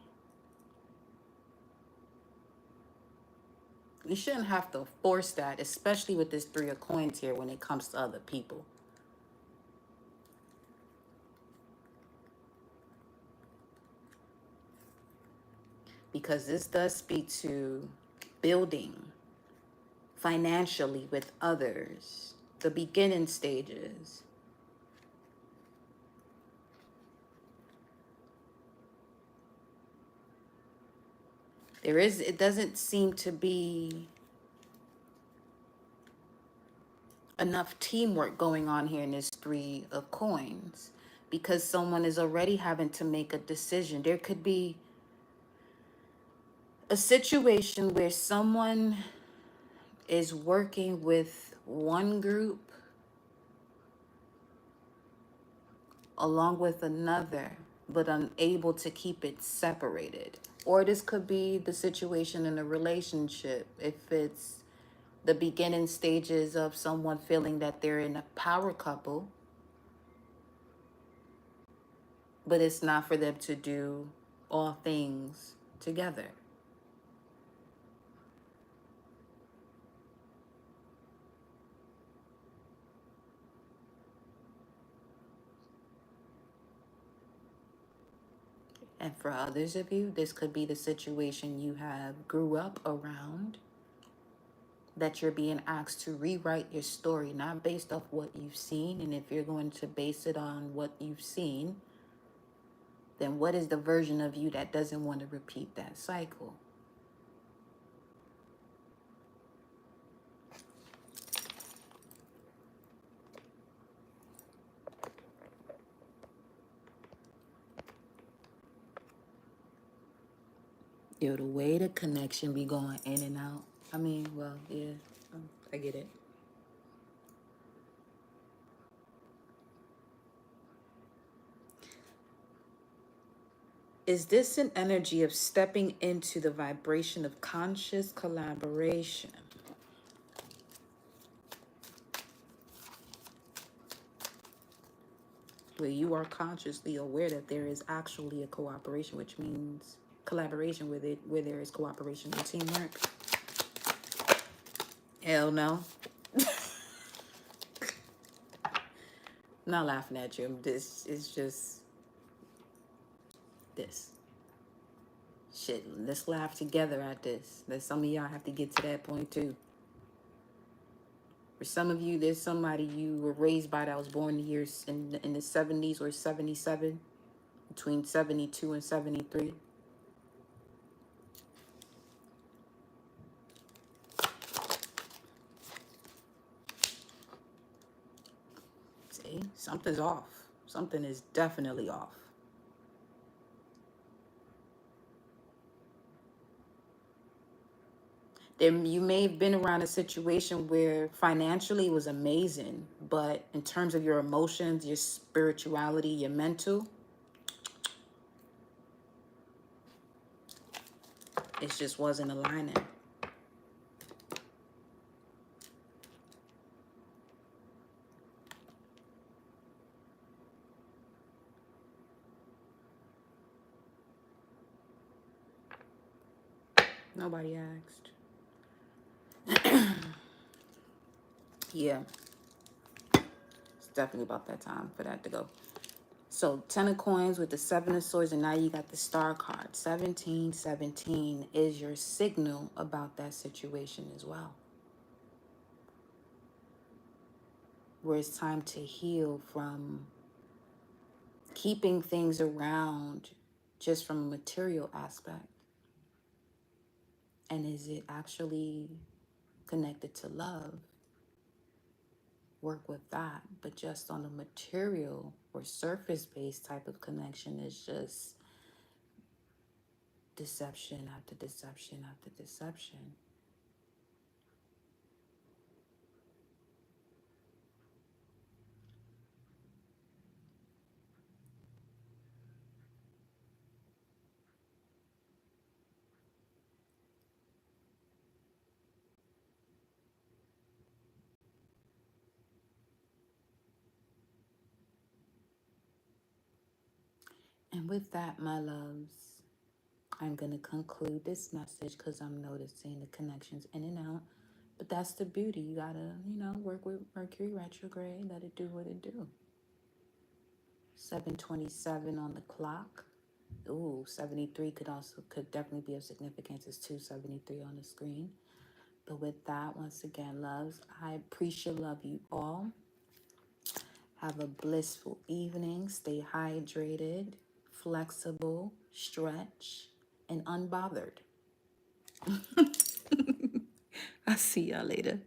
You shouldn't have to force that, especially with this 3 of Coins here when it comes to other people. Because this does speak to building financially with others, the beginning stages. It doesn't seem to be enough teamwork going on here in this 3 of Coins because someone is already having to make a decision. There could be a situation where someone is working with one group along with another, but unable to keep it separated. Or this could be the situation in a relationship. If it's the beginning stages of someone feeling that they're in a power couple, but it's not for them to do all things together. And for others of you, this could be the situation you have grew up around, that you're being asked to rewrite your story, not based off what you've seen. And if you're going to base it on what you've seen, then what is the version of you that doesn't want to repeat that cycle? Yo, the way the connection be going in and out. I mean, well, yeah, I get it. Is this an energy of stepping into the vibration of conscious collaboration? Where you are consciously aware that there is actually a cooperation, which means collaboration where there is cooperation and teamwork? Hell no. I'm not laughing at you. This is just this. Shit, let's laugh together at this. That some of y'all have to get to that point too. For some of you, there's somebody you were raised by that was born in the years in the 70s or 77, between 72 and 73. See, something's off. Something is definitely off. Then you may have been around a situation where financially it was amazing, but in terms of your emotions, your spirituality, your mental, it just wasn't aligning. Nobody asked. Yeah, it's definitely about that time for that to go. So 10 of coins with the 7 of swords, and now you got the star card. 1717 is your signal about that situation as well, where it's time to heal from keeping things around just from a material aspect. And is it actually connected to love? Work with that. But just on a material or surface-based type of connection is just deception after deception after deception. And with that, my loves, I'm going to conclude this message because I'm noticing the connections in and out. But that's the beauty. You got to, work with Mercury retrograde. Let it do what it do. 7:27 on the clock. Ooh, 73 could definitely be of significance. It's 273 on the screen. But with that, once again, loves, I appreciate love you all. Have a blissful evening. Stay hydrated, flexible, stretch, and unbothered. I'll see y'all later.